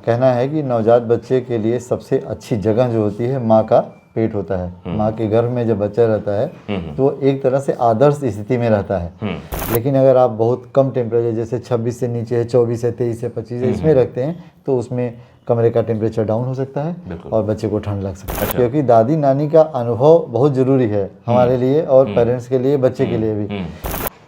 कहना है कि नवजात बच्चे के लिए सबसे अच्छी जगह जो होती है माँ का पेट होता है। माँ के गर्भ में जब बच्चा रहता है तो वो एक तरह से आदर्श स्थिति में रहता है। लेकिन अगर आप बहुत कम टेम्परेचर जैसे 26 से नीचे है, 24 है, 23 है, 25 है, इसमें रखते हैं तो उसमें कमरे का टेम्परेचर डाउन हो सकता है और बच्चे को ठंड लग सकती है। क्योंकि दादी नानी का अनुभव बहुत ज़रूरी है हमारे लिए और पेरेंट्स के लिए, बच्चे के लिए भी।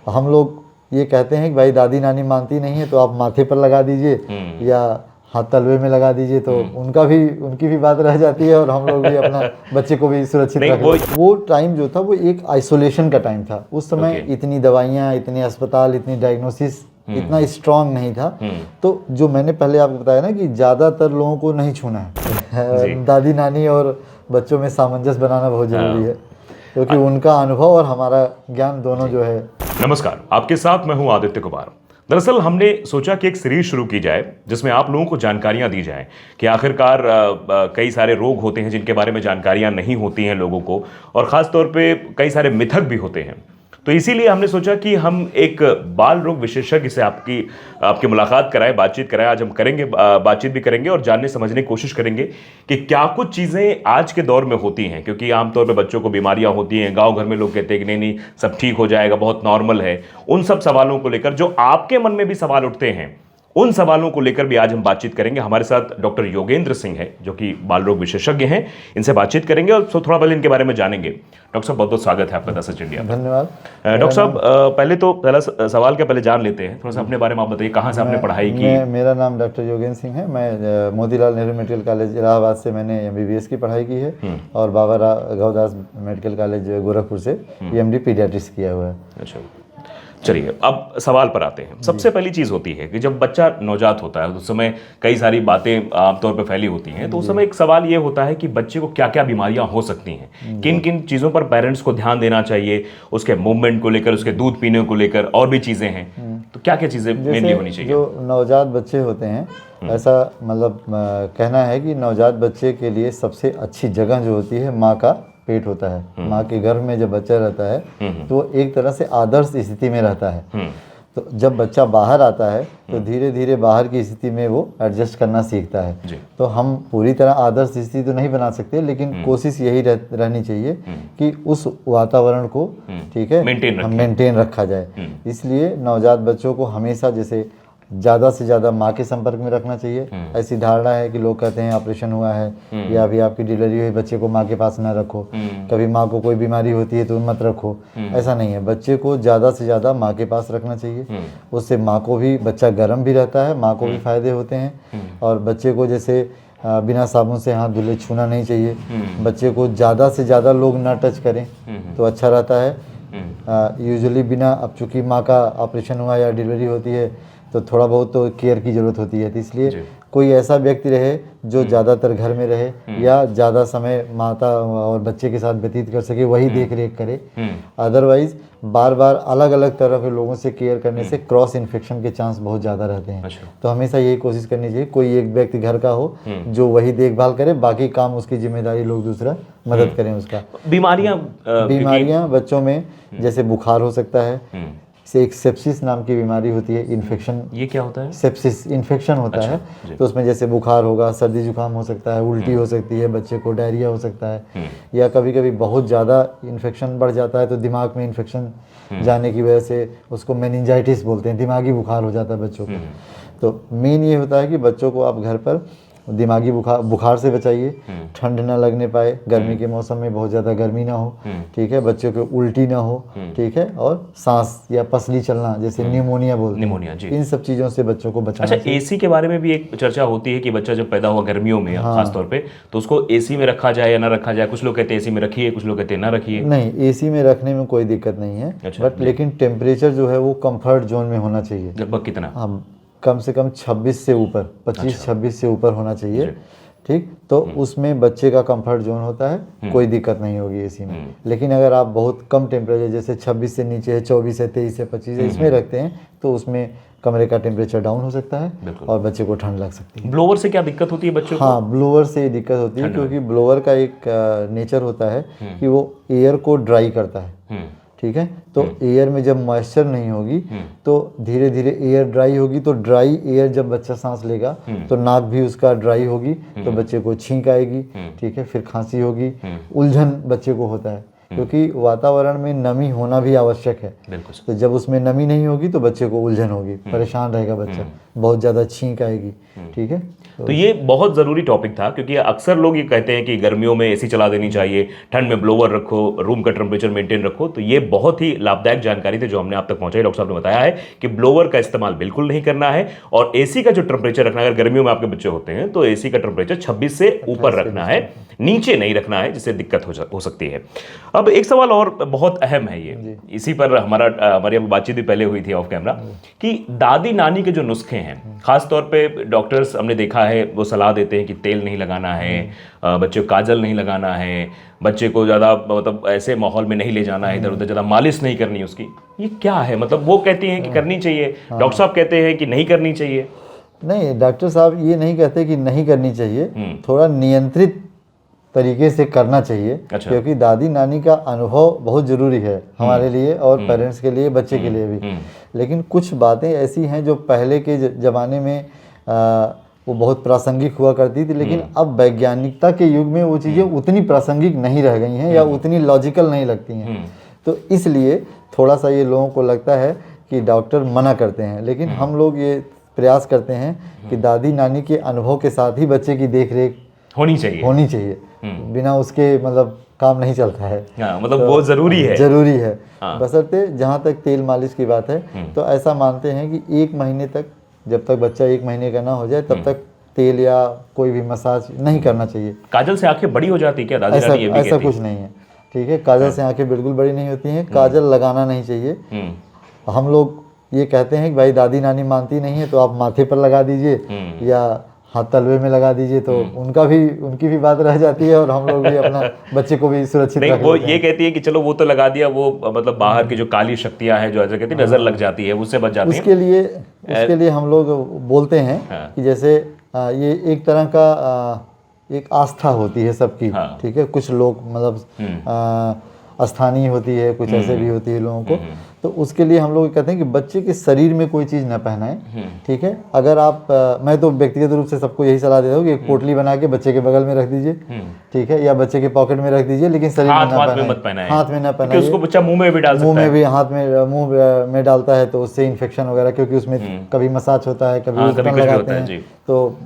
हम लोग ये कहते हैं कि भाई दादी नानी मानती नहीं है तो आप माथे पर लगा दीजिए या हाथ तलवे में लगा दीजिए, तो उनकी भी बात रह जाती है और हम लोग भी अपना बच्चे को भी सुरक्षित रखें। वो टाइम जो था वो एक आइसोलेशन का टाइम था। उस समय इतनी दवाइयाँ, इतने अस्पताल, इतनी डायग्नोसिस इतना स्ट्रांग नहीं था। तो जो मैंने पहले आपको बताया ना कि ज़्यादातर लोगों को नहीं छूना है। दादी नानी और बच्चों में सामंजस्य बनाना बहुत ज़रूरी है, क्योंकि उनका अनुभव और हमारा ज्ञान दोनों जो है। नमस्कार, आपके साथ मैं हूं आदित्य कुमार। दरअसल हमने सोचा कि एक सीरीज शुरू की जाए जिसमें आप लोगों को जानकारियां दी जाएं कि आखिरकार कई सारे रोग होते हैं जिनके बारे में जानकारियां नहीं होती हैं लोगों को, और ख़ास तौर पे कई सारे मिथक भी होते हैं। तो इसीलिए हमने सोचा कि हम एक बाल रोग विशेषज्ञ से आपकी मुलाकात कराएं, बातचीत कराएं। आज हम करेंगे, बातचीत भी करेंगे और जानने समझने की कोशिश करेंगे कि क्या कुछ चीज़ें आज के दौर में होती हैं। क्योंकि आमतौर पे बच्चों को बीमारियां होती हैं, गांव घर में लोग कहते हैं कि नहीं सब ठीक हो जाएगा, बहुत नॉर्मल है। उन सब सवालों को लेकर जो आपके मन में भी सवाल उठते हैं, उन सवालों को लेकर भी आज हम बातचीत करेंगे। हमारे साथ डॉक्टर योगेंद्र सिंह हैं जो कि बाल रोग विशेषज्ञ हैं। इनसे बातचीत करेंगे और थोड़ा पहले इनके बारे में जानेंगे। डॉक्टर साहब, बहुत बहुत स्वागत है आपका द सच इंडिया। धन्यवाद। डॉक्टर साहब, पहला सवाल क्या पहले जान लेते हैं, थोड़ा सा अपने बारे में आप बताइए, कहाँ से आपने पढ़ाई की? मेरा नाम डॉक्टर योगेंद्र सिंह है। मैं मोतीलाल नेहरू मेडिकल कॉलेज इलाहाबाद से मैंने MBBS की पढ़ाई की है और बाबा राघवदास मेडिकल कॉलेज गोरखपुर से PMD पीडियाट्रिक्स किया हुआ है। अच्छा, चलिए अब सवाल पर आते हैं। सबसे पहली चीज़ होती है कि जब बच्चा नवजात होता है उस समय कई सारी बातें आमतौर पर फैली होती हैं, तो उस समय एक सवाल ये होता है कि बच्चे को क्या क्या बीमारियां हो सकती हैं, किन किन चीज़ों पर पेरेंट्स को ध्यान देना चाहिए, उसके मूवमेंट को लेकर, उसके दूध पीने को लेकर, और भी चीज़ें हैं। तो क्या क्या चीज़ें मेनली होनी चाहिए? जो नवजात बच्चे होते हैं, ऐसा मतलब कहना है कि नवजात बच्चे के लिए सबसे अच्छी जगह जो होती है माँ का पेट होता है। माँ के गर्भ में जब बच्चा रहता है तो वो एक तरह से आदर्श स्थिति में रहता है। तो जब बच्चा बाहर आता है तो धीरे धीरे बाहर की स्थिति में वो एडजस्ट करना सीखता है। तो हम पूरी तरह आदर्श स्थिति तो नहीं बना सकते, लेकिन कोशिश यही रहनी चाहिए कि उस वातावरण को ठीक है मेंटेन रखा जाए। इसलिए नवजात बच्चों को हमेशा जैसे ज़्यादा से ज़्यादा माँ के संपर्क में रखना चाहिए। ऐसी धारणा है कि लोग कहते हैं ऑपरेशन हुआ है या अभी आपकी डिलीवरी हुई, बच्चे को माँ के पास ना रखो, कभी माँ को कोई बीमारी होती है तो मत रखो। ऐसा नहीं है, बच्चे को ज़्यादा से ज़्यादा माँ के पास रखना चाहिए। उससे माँ को भी, बच्चा गर्म भी रहता है, माँ को भी फायदे होते हैं। और बच्चे को जैसे बिना साबुन से हाथ धुले छूना नहीं चाहिए। बच्चे को ज़्यादा से ज़्यादा लोग ना टच करें तो अच्छा रहता है। यूजुअली बिना, अब चूँकि माँ का ऑपरेशन हुआ या डिलीवरी होती है तो थोड़ा बहुत तो केयर की ज़रूरत होती है। तो इसलिए कोई ऐसा व्यक्ति रहे जो ज़्यादातर घर में रहे या ज़्यादा समय माता और बच्चे के साथ व्यतीत कर सके, वही देख रेख करे। अदरवाइज बार बार अलग अलग तरह के लोगों से केयर करने से क्रॉस इन्फेक्शन के चांस बहुत ज़्यादा रहते हैं। तो हमेशा यही कोशिश करनी चाहिए कोई एक व्यक्ति घर का हो जो वही देखभाल करे, बाकी काम उसकी जिम्मेदारी लोग दूसरा मदद करें उसका। बीमारियाँ बच्चों में जैसे बुखार हो सकता है, से एक सेप्सिस नाम की बीमारी होती है, इन्फेक्शन। ये क्या होता है? सेप्सिस इन्फेक्शन होता है। तो उसमें जैसे बुखार होगा, सर्दी जुकाम हो सकता है, उल्टी हो सकती है, बच्चे को डायरिया हो सकता है, या कभी कभी बहुत ज़्यादा इन्फेक्शन बढ़ जाता है तो दिमाग में इन्फेक्शन जाने की वजह से उसको मेनिंजाइटिस बोलते हैं, दिमागी बुखार हो जाता है बच्चों को। तो मेन ये होता है कि बच्चों को आप घर पर दिमागी बुखार से बचाइए, ठंड ना लगने पाए, गर्मी के मौसम में बहुत ज़्यादा गर्मी ना हो, ठीक है, बच्चों को उल्टी ना हो, ठीक है, और सांस या पसली चलना जैसे निमोनिया बोलते हैं, इन सब चीज़ों से बच्चों को बचाना। अच्छा, एसी के बारे में भी एक चर्चा होती है कि बच्चा जब पैदा हुआ गर्मियों में खास तौर पे, तो उसको एसी में रखा जाए या ना रखा जाए। कुछ लोग कहते हैं एसी में रखिए, कुछ लोग कहते हैं ना रखिए। नहीं, एसी में रखने में कोई दिक्कत नहीं है, बट लेकिन टेम्परेचर जो है वो कंफर्ट जोन में होना चाहिए। लगभग कितना? कम से कम 26 से ऊपर, 25-26 से ऊपर होना चाहिए, ठीक। तो उसमें बच्चे का कंफर्ट जोन होता है, कोई दिक्कत नहीं होगी एसी में। लेकिन अगर आप बहुत कम टेम्परेचर जैसे 26 से नीचे है, 24 है, 23 है, 25 है, इसमें रखते हैं तो उसमें कमरे का टेम्परेचर डाउन हो सकता है और बच्चे को ठंड लग सकती है। ब्लोअर से क्या दिक्कत होती है बच्चों को? हाँ, ब्लोअर से दिक्कत होती है, क्योंकि ब्लोअर का एक नेचर होता है कि वो एयर को ड्राई करता है। ठीक है। तो एयर में जब मॉइस्चर नहीं होगी तो धीरे धीरे एयर ड्राई होगी, तो ड्राई एयर जब बच्चा सांस लेगा तो नाक भी उसका ड्राई होगी, तो बच्चे को छींक आएगी, ठीक है, फिर खांसी होगी, उलझन बच्चे को होता है, क्योंकि वातावरण में नमी होना भी आवश्यक है। तो जब उसमें नमी नहीं होगी तो बच्चे को उलझन होगी, परेशान रहेगा बच्चा, बहुत ज़्यादा छींक आएगी, ठीक है। तो ये बहुत ज़रूरी टॉपिक था, क्योंकि अक्सर लोग ये कहते हैं कि गर्मियों में एसी चला देनी चाहिए, ठंड में ब्लोवर रखो, रूम का टेम्परेचर मेंटेन रखो। तो ये बहुत ही लाभदायक जानकारी थी जो हमने आप तक पहुंचाई। डॉक्टर साहब ने बताया है कि ब्लोवर का इस्तेमाल बिल्कुल नहीं करना है, और एसी का जो टेम्परेचर रखना है, अगर गर्मियों में आपके बच्चे होते हैं तो एसी का टेम्परेचर 26 से ऊपर रखना है, नीचे नहीं रखना है, जिससे दिक्कत हो सकती है। अब एक सवाल और बहुत अहम है, ये इसी पर हमारी बातचीत भी पहले हुई थी ऑफ कैमरा, कि दादी नानी के जो नुस्खे हैं, खासतौर पे डॉक्टर्स हमने देखा है वो सलाह देते हैं कि तेल नहीं लगाना है, बच्चे को काजल नहीं लगाना है, बच्चे को ज़्यादा मतलब ऐसे माहौल में नहीं ले जाना है, इधर उधर ज़्यादा मालिश नहीं करनी उसकी। ये क्या है? मतलब वो कहती हैं कि करनी चाहिए, डॉक्टर साहब कहते हैं कि नहीं करनी चाहिए। नहीं, डॉक्टर साहब ये नहीं कहते कि नहीं करनी चाहिए, थोड़ा नियंत्रित तरीके से करना चाहिए। अच्छा। क्योंकि दादी नानी का अनुभव बहुत ज़रूरी है हमारे लिए और पेरेंट्स के लिए, बच्चे के लिए भी। लेकिन कुछ बातें ऐसी हैं जो पहले के ज़माने में वो बहुत प्रासंगिक हुआ करती थी, लेकिन अब वैज्ञानिकता के युग में वो चीज़ें उतनी प्रासंगिक नहीं रह गई हैं या उतनी लॉजिकल नहीं लगती हैं। तो इसलिए थोड़ा सा ये लोगों को लगता है कि डॉक्टर मना करते हैं, लेकिन हम लोग ये प्रयास करते हैं कि दादी नानी के अनुभव के साथ ही बच्चे की देख रेख होनी चाहिए। बिना उसके मतलब काम नहीं चलता है। मतलब वो ज़रूरी है। बशर्ते जहाँ तक तेल मालिश की बात है, तो ऐसा मानते हैं कि 1 महीने तक, जब तक बच्चा 1 महीने का ना हो जाए तब तक तेल या कोई भी मसाज नहीं करना चाहिए। काजल से आंखें बड़ी हो जाती है क्या? दादी नानी ये भी ऐसा कुछ नहीं है, ठीक है। काजल से आंखें बिल्कुल बड़ी नहीं होती हैं, काजल लगाना नहीं चाहिए। हम लोग ये कहते हैं कि भाई दादी नानी मानती नहीं है तो आप माथे पर लगा दीजिए या हाथ तलवे में लगा दीजिए, तो उनकी भी बात रह जाती है और हम लोग भी अपना बच्चे को भी सुरक्षित नहीं, वो ये कहती है कि चलो वो तो लगा दिया, वो मतलब बाहर की जो काली शक्तियां हैं जो ऐसा कहती है नजर लग जाती है, उससे बच जाती है। उसके लिए हम लोग बोलते हैं कि जैसे ये एक तरह का एक आस्था होती है सबकी, ठीक है। कुछ लोग मतलब स्थानीय होती है, कुछ ऐसे भी होती है लोगों को, तो उसके लिए हम लोग कहते हैं कि बच्चे के शरीर में कोई चीज़ न पहनाएं, ठीक है। अगर आप मैं तो व्यक्तिगत रूप से सबको यही सलाह देता हूँ कि एक पोटली बना के बच्चे के बगल में रख दीजिए, ठीक है, या बच्चे के पॉकेट में रख दीजिए, लेकिन शरीर में हाथ में न पहनाए। उसको बच्चा मुंह में भी डाल सकता है, मुंह में भी, हाथ में, मुंह में डालता है तो उससे इन्फेक्शन वगैरह, क्योंकि उसमें कभी मसाज होता है, कभी लगाते हैं तो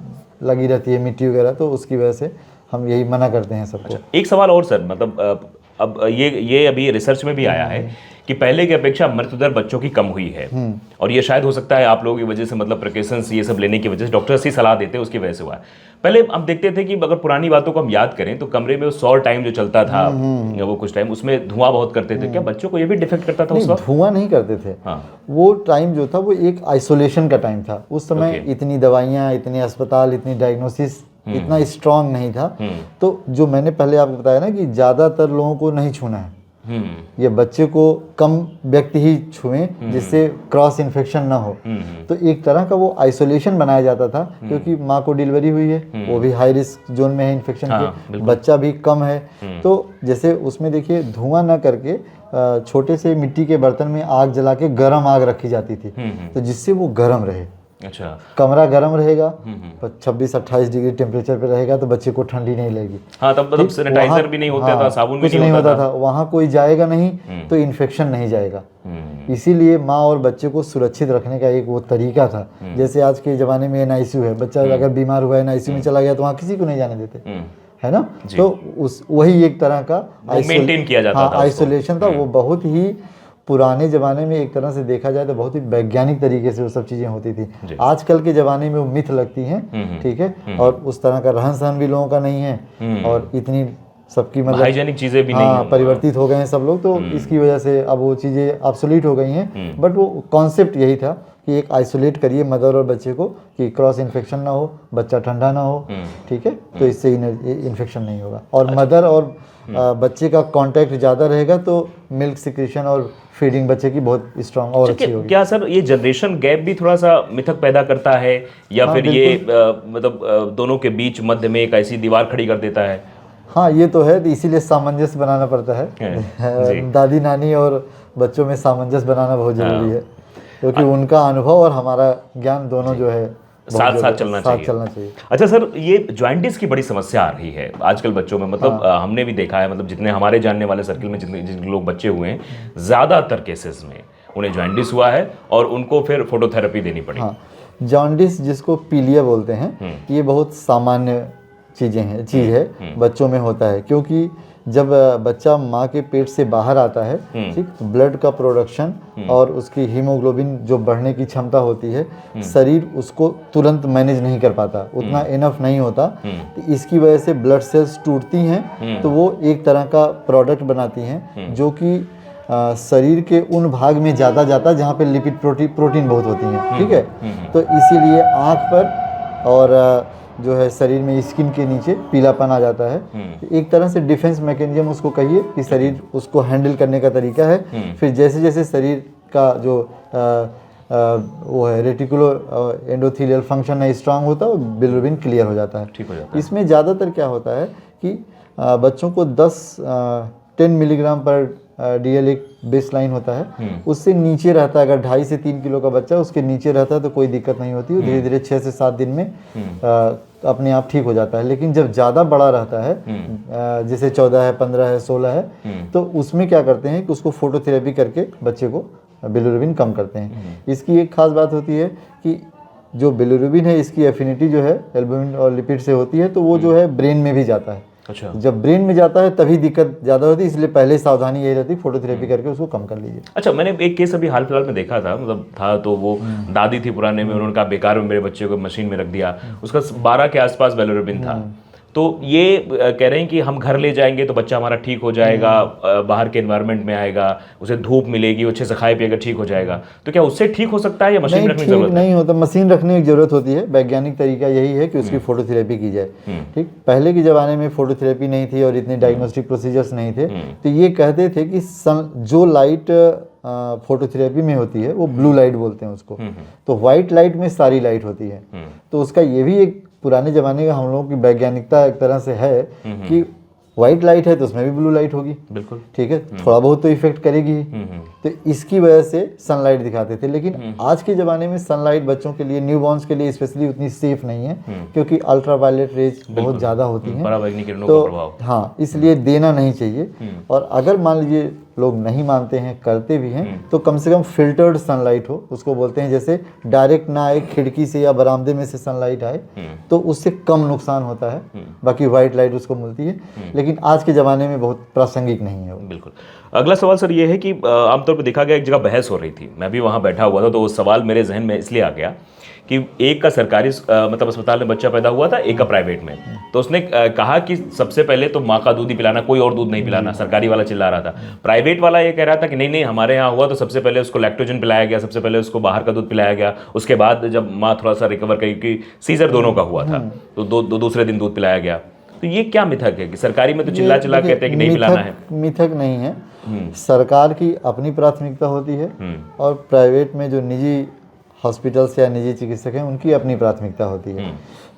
लगी रहती है मिट्टी वगैरह, तो उसकी वजह से हम यही मना करते हैं सबको। एक सवाल और सर, मतलब अब ये अभी रिसर्च में भी आया है कि पहले की अपेक्षा मृत्यु दर बच्चों की कम हुई है, और ये शायद हो सकता है आप लोगों की वजह से, मतलब प्रिकॉशंस ये सब लेने की वजह से, डॉक्टर्स ही सलाह देते हैं उसकी वजह से हुआ है। पहले हम देखते थे कि अगर पुरानी बातों को हम याद करें तो कमरे में वो सौर टाइम जो चलता था, वो कुछ टाइम उसमें धुआं बहुत करते थे, क्या बच्चों को ये भी डिफेक्ट करता था? उस वक्त धुआं नहीं करते थे। वो टाइम जो था वो एक आइसोलेशन का टाइम था। उस समय इतनी दवाइयाँ, इतने अस्पताल, इतनी डायग्नोसिस इतना स्ट्रांग नहीं था। तो जो मैंने पहले आपको बताया ना कि ज़्यादातर लोगों को नहीं छूना है, ये बच्चे को कम व्यक्ति ही छुएं जिससे क्रॉस इन्फेक्शन ना हो। तो एक तरह का वो आइसोलेशन बनाया जाता था, क्योंकि माँ को डिलीवरी हुई है, वो भी हाई रिस्क जोन में है इन्फेक्शन के, बच्चा भी कम है। तो जैसे उसमें देखिए धुआं ना करके छोटे से मिट्टी के बर्तन में आग जला के गर्म आग रखी जाती थी, तो जिससे वो गर्म रहे। अच्छा, कमरा गर्म रहेगा, 26-28 डिग्री टेम्परेचर पे रहेगा तो बच्चे को ठंडी नहीं लगेगी। हाँ, तब मतलब सैनिटाइजर भी नहीं होता था, साबुन भी नहीं होता था, वहाँ कोई जाएगा नहीं तो इन्फेक्शन नहीं जाएगा। इसीलिए माँ और बच्चे को सुरक्षित रखने का एक वो तरीका था। जैसे आज के ज़माने में NICU है, बच्चा अगर बीमार हुआ है NICU में चला गया तो वहाँ किसी को नहीं जाने देते, है ना। तो वही एक तरह का मेंटेन किया जाता था, आइसोलेशन था। वो बहुत ही पुराने ज़माने में एक तरह से देखा जाए तो बहुत ही वैज्ञानिक तरीके से वो सब चीज़ें होती थी। आजकल के ज़माने में वो मिथ लगती हैं, ठीक है, और उस तरह का रहन सहन भी लोगों का नहीं है, और इतनी सबकी मतलब हाइजेनिक चीज़ें भी नहीं हैं, परिवर्तित हो गए हैं सब लोग, तो इसकी वजह से अब वो चीज़ें ऑब्सोलीट हो गई हैं। बट वो कॉन्सेप्ट यही था कि एक आइसोलेट करिए मदर और बच्चे को, कि क्रॉस इन्फेक्शन ना हो, बच्चा ठंडा ना हो, ठीक है, तो इससे इन्फेक्शन नहीं होगा। और मदर और बच्चे का कांटेक्ट ज़्यादा रहेगा तो मिल्क सिक्रेशन और फीडिंग बच्चे की बहुत स्ट्रांग और अच्छी होगी। क्या सर ये जनरेशन गैप भी थोड़ा सा मिथक पैदा करता है, या फिर ये मतलब दोनों के बीच मध्य में एक ऐसी दीवार खड़ी कर देता है? हाँ ये तो है, तो इसीलिए सामंजस्य बनाना पड़ता है। जी। दादी नानी और बच्चों में सामंजस्य बनाना बहुत जरूरी है, क्योंकि उनका अनुभव और हमारा ज्ञान दोनों जो है साथ साथ चलना चाहिए। अच्छा सर, ये जॉइंटिस की बड़ी समस्या आ रही है आजकल बच्चों में, मतलब हमने भी देखा है, मतलब जितने हमारे जानने वाले सर्किल में जितने लोग बच्चे हुए हैं, ज़्यादातर केसेस में उन्हें जॉइंटिस हुआ है और उनको फिर फोटोथेरेपी देनी पड़ी। हाँ, जॉन्डिस जिसको पीलिया बोलते हैं, ये बहुत सामान्य चीज़ है बच्चों में होता है, क्योंकि जब बच्चा माँ के पेट से बाहर आता है, ठीक, तो ब्लड का प्रोडक्शन और उसकी हीमोग्लोबिन जो बढ़ने की क्षमता होती है, शरीर उसको तुरंत मैनेज नहीं कर पाता, उतना इनफ नहीं होता। तो इसकी वजह से ब्लड सेल्स टूटती हैं, तो वो एक तरह का प्रोडक्ट बनाती हैं जो कि शरीर के उन भाग में ज़्यादा जाता जहाँ पे लिपिड प्रोटीन बहुत होती हैं, ठीक है। तो इसीलिए आँख पर और जो है शरीर में स्किन के नीचे पीलापन आ जाता है। एक तरह से डिफेंस मैकेनिज्म उसको कहिए कि शरीर उसको हैंडल करने का तरीका है। फिर जैसे जैसे शरीर का जो वो है रेटिकुलो एंडोथेलियल फंक्शन है स्ट्रांग होता है, बिलिरुबिन क्लियर हो जाता है, ठीक हो जाता है। इसमें ज़्यादातर क्या होता है कि बच्चों को 10 मिलीग्राम पर DL एक बेस लाइन होता है, उससे नीचे रहता है। अगर 2.5 से 3 किलो का बच्चा उसके नीचे रहता है तो कोई दिक्कत नहीं होती, धीरे धीरे 6 से 7 दिन में अपने आप ठीक हो जाता है। लेकिन जब ज़्यादा बड़ा रहता है, जैसे 14 है, 15 है, 16 है, तो उसमें क्या करते हैं कि उसको फोटोथेरेपी करके बच्चे को बिलिरुबिन कम करते हैं। इसकी एक खास बात होती है कि जो बिलिरुबिन है, इसकी एफिनिटी जो है एल्बुमिन और लिपिड से होती है, तो वो जो है ब्रेन में भी जाता है। अच्छा, जब ब्रेन में जाता है तभी दिक्कत ज़्यादा होती है, इसलिए पहले सावधानी यही रहती है फोटोथेरेपी करके उसको कम कर लीजिए। अच्छा, मैंने एक केस अभी हाल फिलहाल में देखा था, मतलब था तो वो दादी थी पुराने में, उन्होंने कहा बेकार में मेरे बच्चे को मशीन में रख दिया, उसका 12 के आसपास बिलिरुबिन था। तो ये कह रहे हैं कि हम घर ले जाएंगे तो बच्चा हमारा ठीक हो जाएगा, बाहर के एनवायरनमेंट में आएगा, उसे धूप मिलेगी, अच्छे से खाए पिएगा, ठीक हो जाएगा। तो क्या उससे ठीक हो सकता है या मशीन रखने की जरूरत है? नहीं होता, मशीन रखने की जरूरत होती है। वैज्ञानिक तरीका यही है कि उसकी फोटोथेरेपी की जाए, ठीक। पहले के ज़माने में फोटोथेरेपी नहीं थी और इतने डायग्नोस्टिक प्रोसीजर्स नहीं थे, तो ये कहते थे कि जो लाइट फोटोथेरेपी में होती है वो ब्लू लाइट बोलते हैं उसको, तो व्हाइट लाइट में सारी लाइट होती है। तो उसका ये भी एक पुराने ज़माने का हम लोगों की वैज्ञानिकता एक तरह से है कि व्हाइट लाइट है तो उसमें भी ब्लू लाइट होगी, बिल्कुल ठीक है, थोड़ा बहुत तो इफेक्ट करेगी ही। तो इसकी वजह से सनलाइट दिखाते थे। लेकिन आज के ज़माने में सनलाइट बच्चों के लिए, न्यूबॉर्न्स के लिए स्पेशली उतनी सेफ नहीं है, क्योंकि अल्ट्रावायलेट रेज बहुत ज़्यादा होती हैं, तो हाँ, इसलिए देना नहीं चाहिए। और अगर मान लीजिए लोग नहीं मानते हैं, करते भी हैं, तो कम से कम फिल्टर्ड सनलाइट हो, उसको बोलते हैं, जैसे डायरेक्ट ना आए खिड़की से या बरामदे में से सनलाइट आए, तो उससे कम नुकसान होता है, बाकी व्हाइट लाइट उसको मिलती है। लेकिन आज के ज़माने में बहुत प्रासंगिक नहीं है वो। बिल्कुल। अगला सवाल सर ये है कि आमतौर पर देखा गया एक जगह बहस हो रही थी, मैं भी वहाँ बैठा हुआ था, तो वो सवाल मेरे जहन में इसलिए आ गया कि एक का सरकारी मतलब अस्पताल में बच्चा पैदा हुआ था, एक का प्राइवेट में। तो उसने कहा कि सबसे पहले तो माँ का दूध ही पिलाना, कोई और दूध नहीं पिलाना। सरकारी वाला चिल्ला रहा था, प्राइवेट वाला ये कह रहा था कि नहीं नहीं, हमारे यहाँ हुआ तो सबसे पहले उसको लैक्टोजन पिलाया गया, सबसे पहले उसको बाहर का दूध पिलाया गया, उसके बाद जब माँ थोड़ा सा रिकवर करी, कि सीजर दोनों का हुआ था, तो दूसरे दिन दूध पिलाया गया। तो ये क्या मिथक है कि सरकारी में तो चिल्ला चिल्ला कहते हैं कि नहीं पिलाना है? मिथक नहीं है, सरकार की अपनी प्राथमिकता होती है और प्राइवेट में जो निजी हॉस्पिटल्स या निजी चिकित्सक हैं उनकी अपनी प्राथमिकता होती है।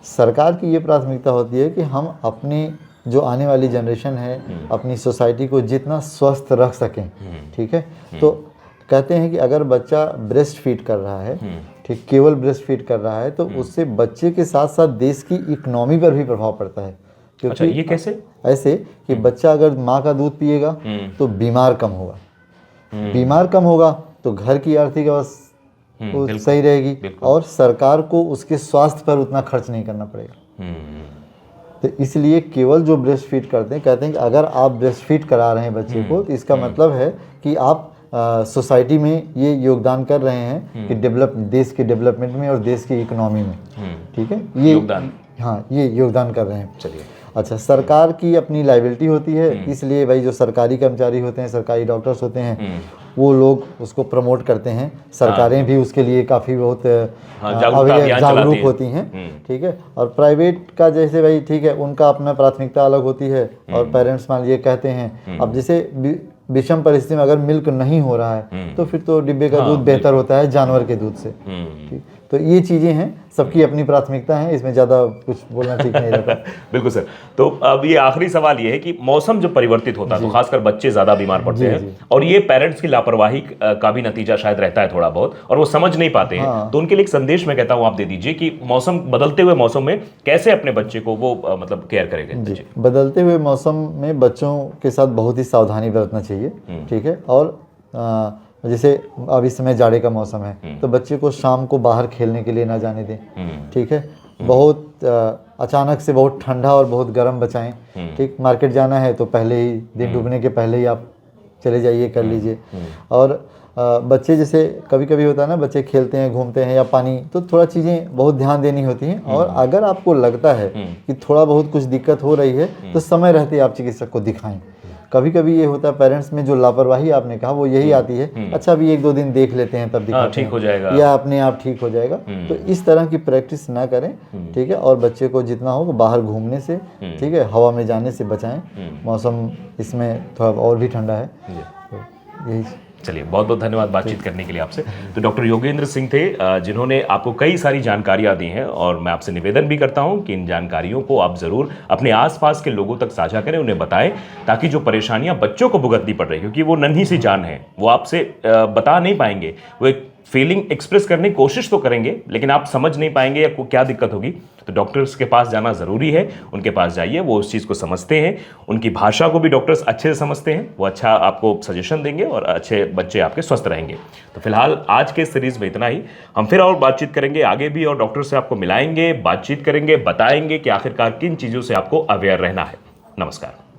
सरकार की ये प्राथमिकता होती है कि हम अपनी जो आने वाली जनरेशन है, अपनी सोसाइटी को जितना स्वस्थ रख सकें, ठीक है। तो कहते हैं कि अगर बच्चा ब्रेस्ट फीड कर रहा है, ठीक, केवल ब्रेस्ट फीड कर रहा है, तो उससे बच्चे के साथ साथ देश की इकोनॉमी पर भी प्रभाव पड़ता है। क्योंकि ये कैसे? ऐसे कि बच्चा अगर माँ का दूध पिएगा तो बीमार कम होगा, बीमार कम होगा तो घर की आर्थिक अवस्था सही रहेगी और सरकार को उसके स्वास्थ्य पर उतना खर्च नहीं करना पड़ेगा। तो इसलिए केवल जो ब्रेस्ट फीड करते हैं, कहते हैं कि अगर आप ब्रेस्ट फीड करा रहे हैं बच्चे को, तो इसका मतलब है कि आप सोसाइटी में ये योगदान कर रहे हैं कि देश के डेवलपमेंट में और देश की इकोनॉमी में, ठीक है, ये योगदान, हाँ, ये योगदान कर रहे हैं। चलिए, अच्छा, सरकार की अपनी लायबिलिटी होती है, इसलिए भाई जो सरकारी कर्मचारी होते हैं, सरकारी डॉक्टर्स होते हैं, वो लोग उसको प्रमोट करते हैं। सरकारें भी उसके लिए काफ़ी बहुत जागरूक होती हैं, ठीक है। और प्राइवेट का जैसे भाई ठीक है, उनका अपना प्राथमिकता अलग होती है और पेरेंट्स मान लीजिए कहते हैं, अब जैसे विषम परिस्थिति में अगर मिल्क नहीं हो रहा है तो फिर तो डिब्बे का दूध बेहतर होता है जानवर के दूध से, ठीक। तो ये चीज़ें हैं, सबकी अपनी प्राथमिकता है, इसमें ज़्यादा कुछ बोलना ठीक नहीं रहता। बिल्कुल सर। तो अब ये आखिरी सवाल ये है कि मौसम जब परिवर्तित होता है तो खासकर बच्चे ज्यादा बीमार पड़ते हैं, और ये पेरेंट्स की लापरवाही का भी नतीजा शायद रहता है थोड़ा बहुत, और वो समझ नहीं पाते हैं। तो उनके लिए एक संदेश मैं कहता हूँ आप दे दीजिए कि मौसम बदलते हुए मौसम में कैसे अपने बच्चे को वो मतलब केयर करेंगे। बदलते हुए मौसम में बच्चों के साथ बहुत ही सावधानी बरतना चाहिए, ठीक है। और जैसे अब इस समय जाड़े का मौसम है तो बच्चे को शाम को बाहर खेलने के लिए ना जाने दें, ठीक है। बहुत अचानक से बहुत ठंडा और बहुत गर्म बचाएं, ठीक। मार्केट जाना है तो पहले ही दिन डूबने के पहले ही आप चले जाइए, कर लीजिए। और बच्चे जैसे कभी कभी होता है ना, बच्चे खेलते हैं, घूमते हैं या पानी, तो थोड़ा चीज़ें बहुत ध्यान देनी होती हैं। और अगर आपको लगता है कि थोड़ा बहुत कुछ दिक्कत हो रही है तो समय रहते आप चिकित्सक को दिखाएं। कभी कभी ये होता है पेरेंट्स में जो लापरवाही आपने कहा वो यही आती है, अच्छा अभी 1-2 दिन देख लेते हैं तब दिखाते ठीक हो जाएगा, या अपने आप ठीक हो जाएगा। तो इस तरह की प्रैक्टिस ना करें, ठीक है। और बच्चे को जितना हो बाहर घूमने से, ठीक है, हवा में जाने से बचाएं। मौसम इसमें थोड़ा और भी ठंडा है, तो यही। चलिए, बहुत बहुत धन्यवाद बातचीत करने के लिए आपसे। तो डॉक्टर योगेंद्र सिंह थे, जिन्होंने आपको कई सारी जानकारियां दी हैं, और मैं आपसे निवेदन भी करता हूं कि इन जानकारियों को आप ज़रूर अपने आसपास के लोगों तक साझा करें, उन्हें बताएं, ताकि जो परेशानियां बच्चों को भुगतनी पड़ रही है, क्योंकि वो नन्ही सी जान है, वो आपसे बता नहीं पाएंगे, वो एक फीलिंग एक्सप्रेस करने की कोशिश तो करेंगे लेकिन आप समझ नहीं पाएंगे या क्या दिक्कत होगी। तो डॉक्टर्स के पास जाना ज़रूरी है, उनके पास जाइए, वो उस चीज़ को समझते हैं, उनकी भाषा को भी डॉक्टर्स अच्छे से समझते हैं, वो अच्छा आपको सजेशन देंगे और अच्छे बच्चे आपके स्वस्थ रहेंगे। तो फिलहाल आज के सीरीज़ में इतना ही। हम फिर और बातचीत करेंगे आगे भी, और डॉक्टर से आपको मिलाएंगे, बातचीत करेंगे, बताएंगे कि आखिरकार किन चीज़ों से आपको अवेयर रहना है। नमस्कार।